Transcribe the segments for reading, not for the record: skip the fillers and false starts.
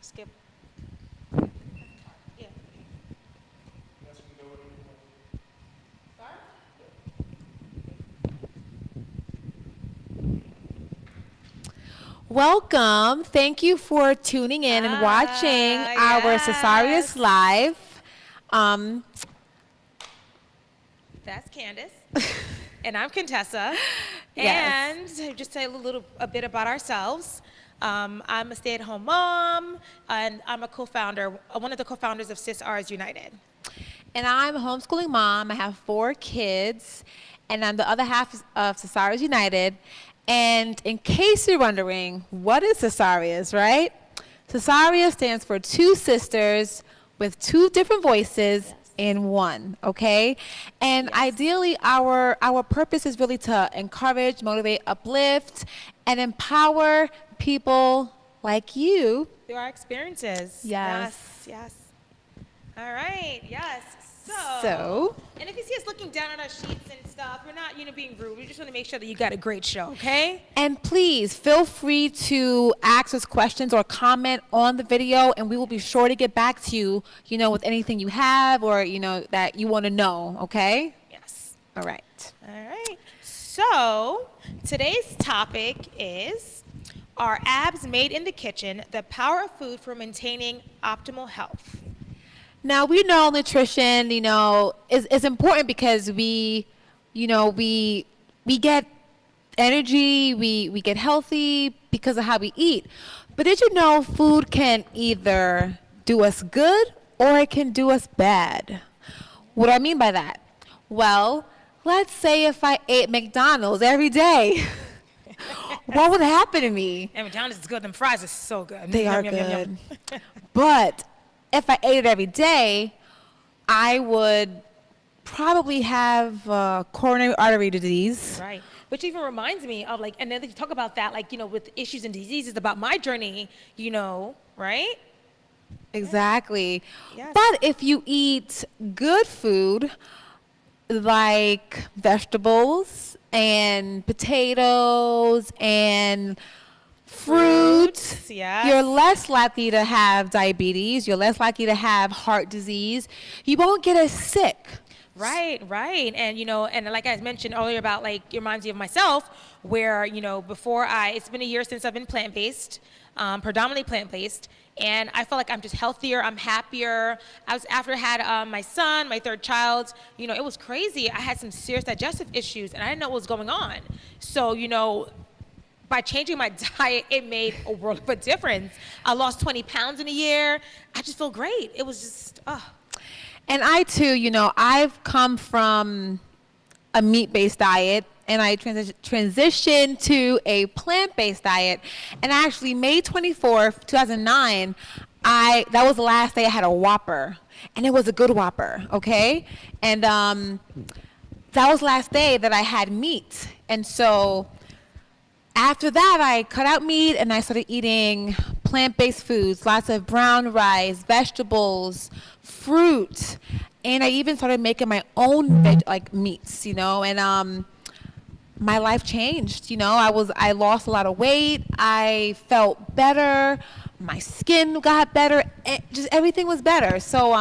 skip. Yeah. Welcome. Thank you for tuning in and watching our SisArias Yes. live. Um, That's Candace. And I'm Contessa. Yes. And just say a bit about ourselves. I'm a stay-at-home mom, and I'm a co-founder, one of the co-founders of SisArias United. and I'm a homeschooling mom. I have 4 kids, and I'm the other half of SisArias United. And in case you're wondering, what is SisArias, right? SisArias stands for 2 sisters with 2 different voices in one, okay? And ideally, our purpose is really to encourage, motivate, uplift, and empower people like you. Through our experiences. Yes. Yes. All right. Yes. So. And if you see us looking down at our sheets and stuff, we're not, being rude. We just want to make sure that you got a great show, okay? And please feel free to ask us questions or comment on the video, and we will be sure to get back to you, with anything you have or, that you want to know, okay? Yes. All right. All right. So today's topic is, are abs made in the kitchen the power of food for maintaining optimal health? Now, we know nutrition, is important because we get energy, we get healthy because of how we eat. But did you know food can either do us good or it can do us bad? What do I mean by that? Well, let's say if I ate McDonald's every day, what would happen to me? And McDonald's is good. Them fries are so good. They are Yum, yum, yum, good. yum. But if I ate it every day, I would probably have coronary artery disease. Right. Which even reminds me of and then you talk about that, with issues and diseases about my journey, right? Exactly. Yes. But if you eat good food like vegetables and potatoes and fruit, yes. you're less likely to have diabetes, you're less likely to have heart disease, you won't get as sick. Right. And, and like I mentioned earlier about it reminds me of myself where, before it's been a year since I've been plant-based, predominantly plant-based, and I felt like I'm just healthier, I'm happier. After I had my son, my 3rd child, it was crazy. I had some serious digestive issues and I didn't know what was going on. So, by changing my diet, it made a world of a difference. I lost 20 pounds in a year. I just feel great. It was just, And I too, I've come from a meat-based diet and I transitioned to a plant-based diet. And actually, May 24th, 2009, that was the last day I had a Whopper. And it was a good Whopper, okay? And that was the last day that I had meat. And so after that, I cut out meat and I started eating plant-based foods, lots of brown rice, vegetables, fruit, and I even started making my own meats, and my life changed. I lost a lot of weight, I felt better, my skin got better, just everything was better. So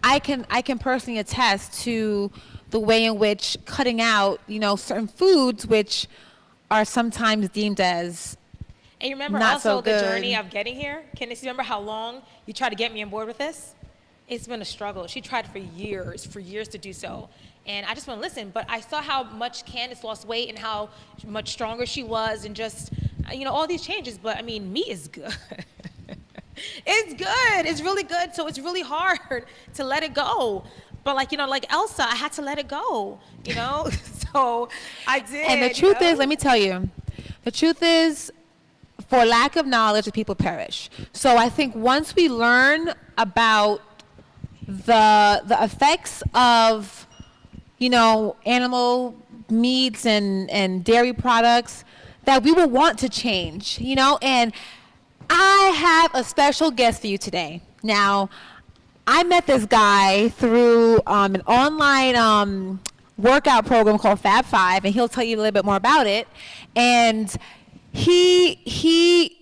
I can personally attest to the way in which cutting out, certain foods which are sometimes deemed as and you remember not also so the good. journey of getting here? Candace, you remember how long you tried to get me on board with this? It's been a struggle. She tried for years to do so. And I just want to listen, but I saw how much Candace lost weight and how much stronger she was and just, all these changes. But I mean, meat is good. It's good. It's really good. So it's really hard to let it go. But like Elsa, I had to let it go, So I did. And the truth is, let me tell you, the truth is, for lack of knowledge, the people perish. So I think once we learn about the effects of, animal meats and dairy products, that we will want to change, and I have a special guest for you today. Now, I met this guy through an online workout program called Fab 5, and he'll tell you a little bit more about it. And he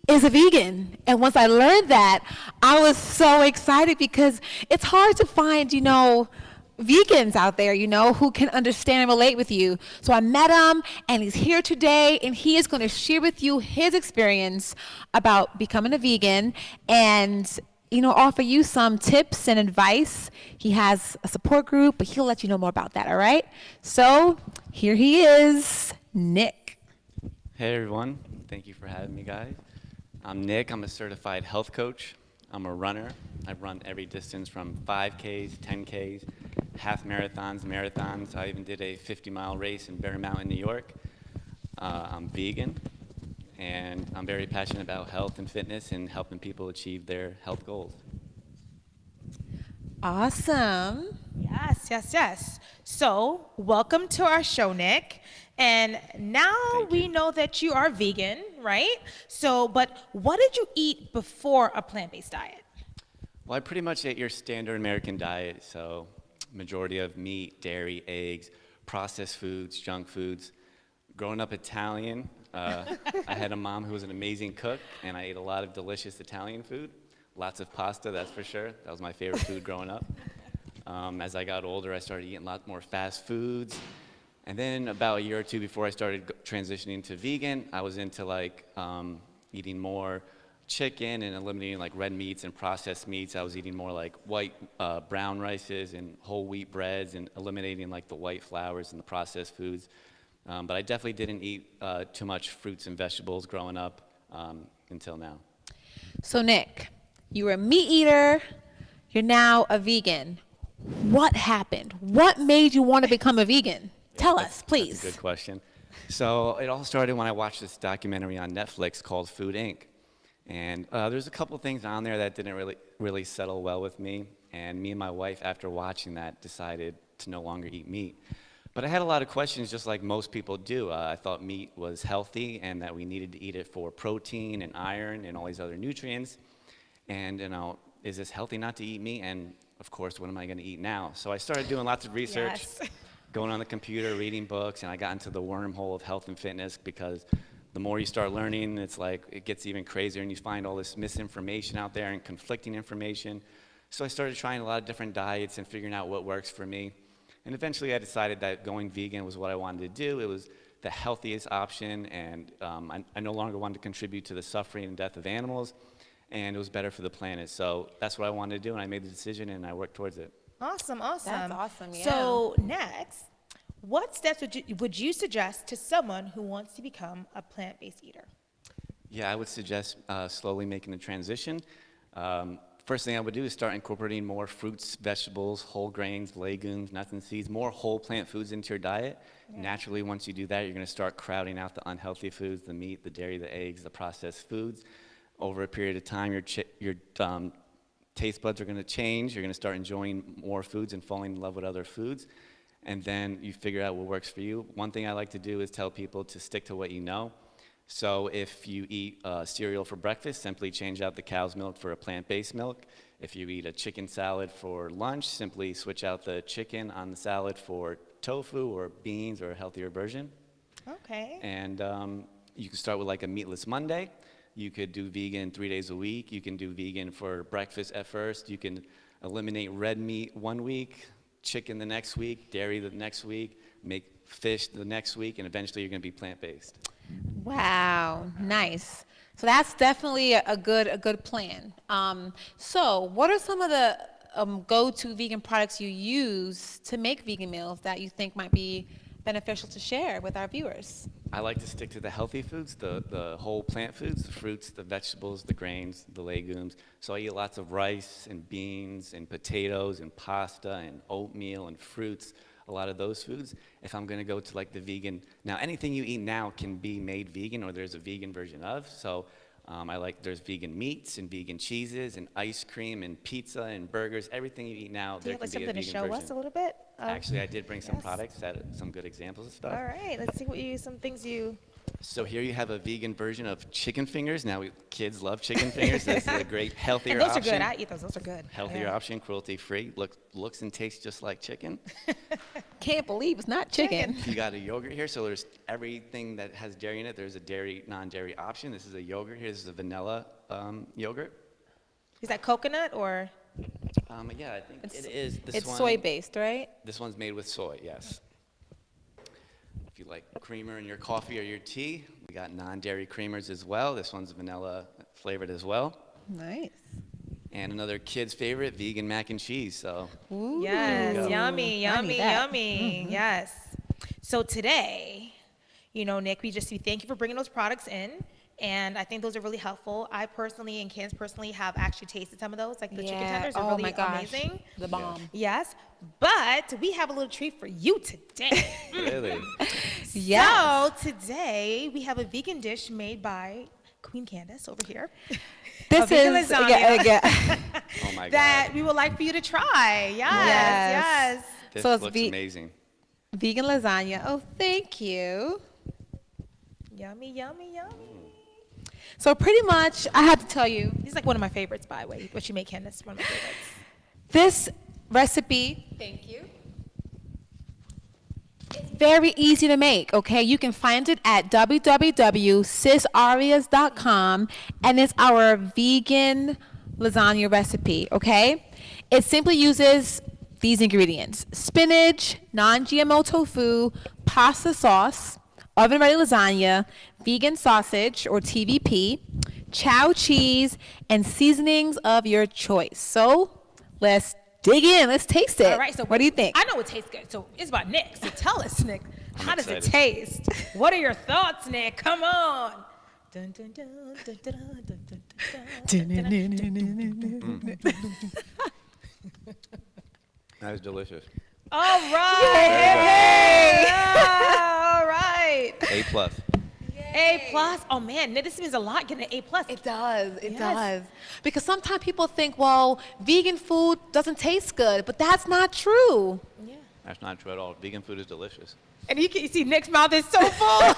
is is a vegan. And once I learned that, I was so excited because it's hard to find, vegans out there, who can understand and relate with you. So I met him, and he's here today, and he is going to share with you his experience about becoming a vegan and, offer you some tips and advice. He has a support group, but he'll let you know more about that, all right? So here he is, Nick. Hey everyone, thank you for having me, guys. I'm Nick. I'm a certified health coach. I'm a runner. I've run every distance from 5Ks, 10Ks, half marathons. I even did a 50-mile race in Bear Mountain, New York. I'm vegan, and I'm very passionate about health and fitness and helping people achieve their health goals. Awesome. Yes. So, welcome to our show, Nick. And now we know that you are vegan, right? So, but what did you eat before a plant-based diet? Well, I pretty much ate your standard American diet, so majority of meat, dairy, eggs, processed foods, junk foods. Growing up Italian, I had a mom who was an amazing cook, and I ate a lot of delicious Italian food. Lots of pasta, that's for sure. That was my favorite food growing up. As I got older, I started eating a lot more fast foods. And then about a year or two before I started transitioning to vegan, I was into eating more chicken and eliminating red meats and processed meats. I was eating more white brown rices and whole wheat breads and eliminating the white flours and the processed foods. But I definitely didn't eat too much fruits and vegetables growing up until now. So Nick, you were a meat eater, you're now a vegan. What happened? What made you want to become a vegan? Tell us, please. That's a good question. So it all started when I watched this documentary on Netflix called Food Inc. And there's a couple things on there that didn't really settle well with me. And me and my wife, after watching that, decided to no longer eat meat. But I had a lot of questions, just like most people do. I thought meat was healthy and that we needed to eat it for protein and iron and all these other nutrients. And, is this healthy not to eat meat? And, of course, what am I going to eat now? So I started doing lots of research, going on the computer, reading books, and I got into the wormhole of health and fitness because the more you start learning, it gets even crazier, and you find all this misinformation out there and conflicting information. So I started trying a lot of different diets and figuring out what works for me. And eventually I decided that going vegan was what I wanted to do. It was the healthiest option, and I no longer wanted to contribute to the suffering and death of animals, and it was better for the planet. So that's what I wanted to do, and I made the decision, and I worked towards it. Awesome. That's awesome, yeah. So next, what steps would you suggest to someone who wants to become a plant-based eater? Yeah, I would suggest slowly making the transition. First thing I would do is start incorporating more fruits, vegetables, whole grains, legumes, nuts and seeds, more whole plant foods into your diet. Yeah. Naturally, once you do that, you're going to start crowding out the unhealthy foods, the meat, the dairy, the eggs, the processed foods. Over a period of time, your taste buds are going to change. You're going to start enjoying more foods and falling in love with other foods. And then you figure out what works for you. One thing I like to do is tell people to stick to what you know. So if you eat cereal for breakfast, simply change out the cow's milk for a plant-based milk. If you eat a chicken salad for lunch, simply switch out the chicken on the salad for tofu or beans or a healthier version. Okay. And you can start with a meatless Monday. You could do vegan 3 days a week. You can do vegan for breakfast at first. You can eliminate red meat 1 week, chicken the next week, dairy the next week, make fish the next week, and eventually you're going to be plant-based. Wow, nice. So that's definitely a good plan. So what are some of the go-to vegan products you use to make vegan meals that you think might be beneficial to share with our viewers? I like to stick to the healthy foods, the whole plant foods, the fruits, the vegetables, the grains, the legumes. So I eat lots of rice and beans and potatoes and pasta and oatmeal and fruits, a lot of those foods. If I'm going to go to the vegan, now anything you eat now can be made vegan or there's a vegan version of. So there's vegan meats and vegan cheeses and ice cream and pizza and burgers. Everything you eat now, Do you there have can be a something vegan to show version. us a little bit? Actually, I did bring some Yes. products, some good examples of stuff. All right, let's see some things you. So here you have a vegan version of chicken fingers. Now kids love chicken fingers. This is a great healthier And those option. are good. I eat those. Those are good. Healthier Yeah. option, cruelty-free. Looks and tastes just like chicken. Can't believe it's not chicken. You got a yogurt here, so there's everything that has dairy in it. There's a non-dairy option. This is a yogurt here. This is a vanilla yogurt. Is that coconut or? Yeah, I think it is. It's soy-based, right? This one's made with soy, yes. If you like creamer in your coffee or your tea, we got non-dairy creamers as well. This one's vanilla flavored as well. Nice. And another kid's favorite, vegan mac and cheese. So Ooh. Yes, yummy, I yummy, need that. yummy. Yes. So today, Nick, we thank you for bringing those products in. And I think those are really helpful. I personally and Candace personally have actually tasted some of those. Like the chicken tenders are really my gosh. amazing. The bomb. Yes. But we have a little treat for you today. really, Yes. So today we have a vegan dish made by Queen Candace over here. This vegan is lasagna. oh my that God, we would like for you to try. Yes. Yes. Yes. this so it's looks amazing. vegan lasagna. Oh, thank you. Yummy, yummy, yummy. So pretty much, I have to tell you, This is like one of my favorites, by the way. What you make, Candace, one of my favorites. this recipe, thank you, it's very easy to make, okay? You can find it at www.SisArias.com, and it's our vegan lasagna recipe, okay? It simply uses these ingredients: spinach, non-GMO tofu, pasta sauce, oven-ready lasagna, vegan sausage or TVP, chow cheese, and seasonings of your choice. So let's dig in. Let's taste it. All right. So what do you think? I know it tastes good. So it's about Nick. So tell us, Nick, how does it excited. taste? What are your thoughts, Nick? Come on. Dun, dun, dun, dun, dun, dun, dun, dun, dun, dun, dun. That was delicious. All right. All right. A plus. A plus. Oh man, Nick, this means a lot getting an A plus. It does. It Yes. does. Because sometimes people think, well, vegan food doesn't taste good, but that's not true. Yeah. That's not true at all. Vegan food is delicious. And you can see Nick's mouth is so full.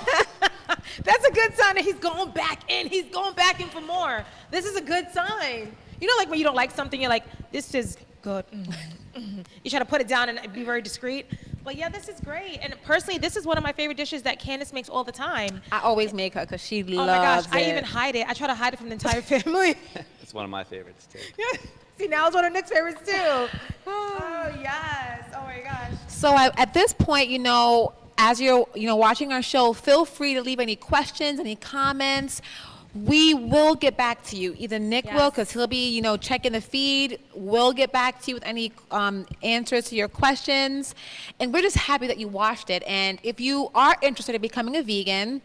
That's a good sign that he's going back in. He's going back in for more. This is a good sign. Like when you don't like something, you're like, this is good. You try to put it down and be very discreet. But yeah, this is great. And personally, this is one of my favorite dishes that Candace makes all the time. I always make her because she Oh my loves gosh, it. I even hide it. I try to hide it from the entire family. It's one of my favorites too. See, now it's one of Nick's favorites too. Oh yes. Oh my gosh. So at this point, as you're watching our show, feel free to leave any questions, any comments. We will get back to you. Either Nick will, Yes. because he'll be, checking the feed. We'll get back to you with any answers to your questions. And we're just happy that you watched it. And if you are interested in becoming a vegan,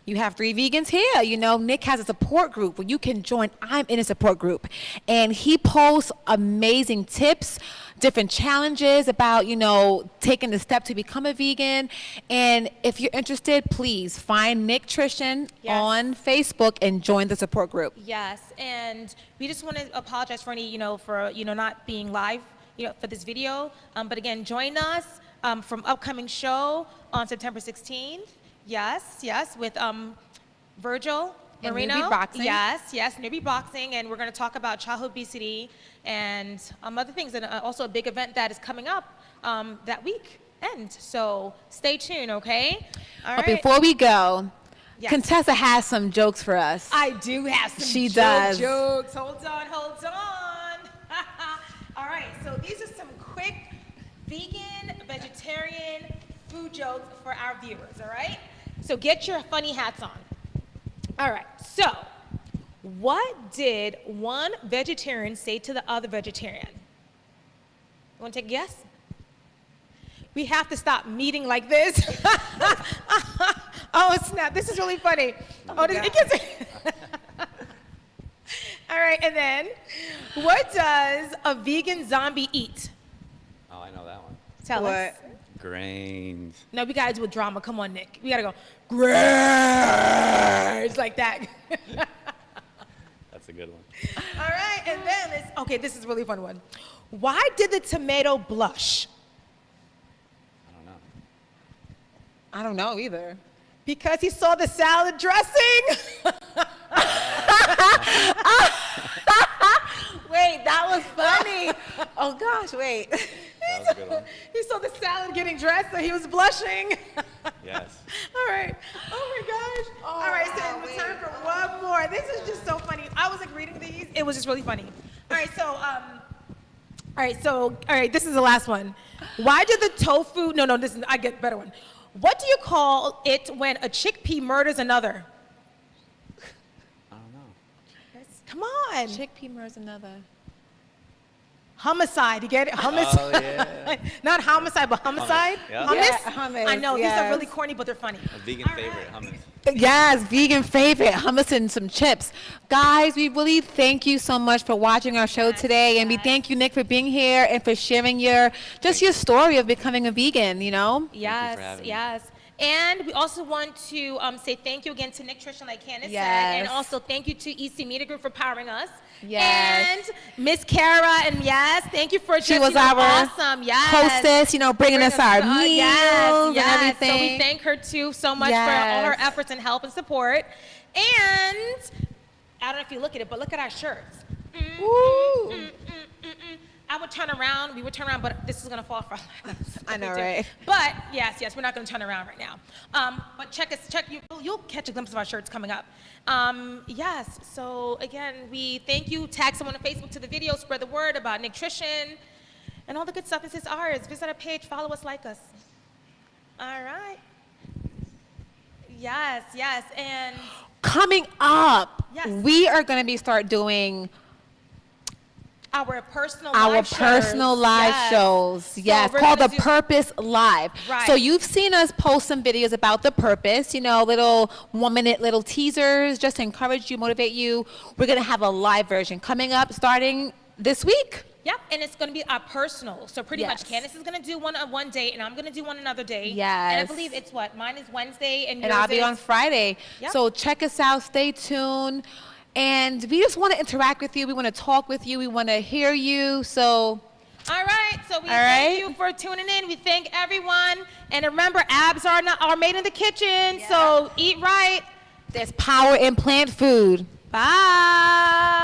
you have 3 vegans here. Nick has a support group where you can join. I'm in a support group. And he posts amazing tips, different challenges about, taking the step to become a vegan. And if you're interested, please find Nicktrition Yes. on Facebook and join the support group. Yes, and we just want to apologize for any, not being live, for this video. But again, join us from upcoming show on September 16th. Yes, with Virgil And Marino. Newbie Boxing. Yes, Newbie Boxing, and we're going to talk about childhood obesity and other things, and also a big event that is coming up that weekend. So stay tuned, okay? All But right. before we go, Yes. Contessa has some jokes for us. I do have some She does. jokes. Hold on. All right, so these are some quick vegan, vegetarian food jokes for our viewers, all right? So get your funny hats on. All right, so what did one vegetarian say to the other vegetarian? You want to take a guess? We have to stop meeting like this. Oh, snap. This is really funny. Oh, it gets... All right, and then, what does a vegan zombie eat? Oh, I know that one. Tell us. Grains. No, we gotta do a drama. Come on, Nick. We gotta go, grains, like that. That's a good one. All right, and then okay, this is a really fun one. Why did the tomato blush? I don't know. I don't know either. Because he saw the salad dressing. Wait, that was funny. Oh gosh, wait. That was a good one. He saw the salad getting dressed, so he was blushing. Yes. All right. Oh my gosh. All right, so it's time for one more. This is just so funny. I was like reading these. It was just really funny. All right, so this is the last one. Why did the tofu? No, this is. I get a better one. What do you call it when a chickpea murders another? I don't know. Come on. Chickpea murders another. Homicide. You get it? Homicide. Oh, yeah. Not homicide, but homicide. Yep. Hummus. Yeah, hummus, I know these are yes. really corny, but they're funny. A vegan favorite, hummus. Yes, vegan favorite, hummus and some chips. Guys, we really thank you so much for watching our show today. And we thank you, Nick, for being here and for sharing your story of becoming a vegan, you know? Yes, having me. yes. And we also want to say thank you again to Nicktrition, like Candace said. Yes. And also thank you to EC Media Group for powering us. Yes. And Miss Kara, and yes, thank you for She just, was our awesome. Yes. hostess, bringing us our meals and everything. So we thank her too so much for all her efforts and help and support. And I don't know if you look at it, but look at our shirts. Woo. I would turn around, we would turn around, but this is gonna fall off our laps. I know, right? But yes, we're not gonna turn around right now. But you'll catch a glimpse of our shirts coming up. Yes, so again, we thank you. Tag someone on Facebook to the video, spread the word about Nicktrition and all the good stuff. This is ours. Visit our page, follow us, like us. All right. Yes, and Coming up, Yes. we are going to start doing our personal live Yes. shows. Yes, we're called gonna The do- Purpose Live. Right. So you've seen us post some videos about the purpose, little 1-minute little teasers just to encourage you, motivate you. We're going to have a live version coming up starting this week. Yep, and it's going to be our personal. So pretty much Yes. Candace is going to do one on one date, and I'm going to do one another day. Yes. And I believe it's mine is Wednesday, and And yours I'll be is- on Friday. Yep. So check us out. Stay tuned. And we just want to interact with you. We want to talk with you. We want to hear you. So All right, so we All thank right. you for tuning in. We thank everyone. And remember, abs are made in the kitchen, so eat right. there's power in plant food. Bye.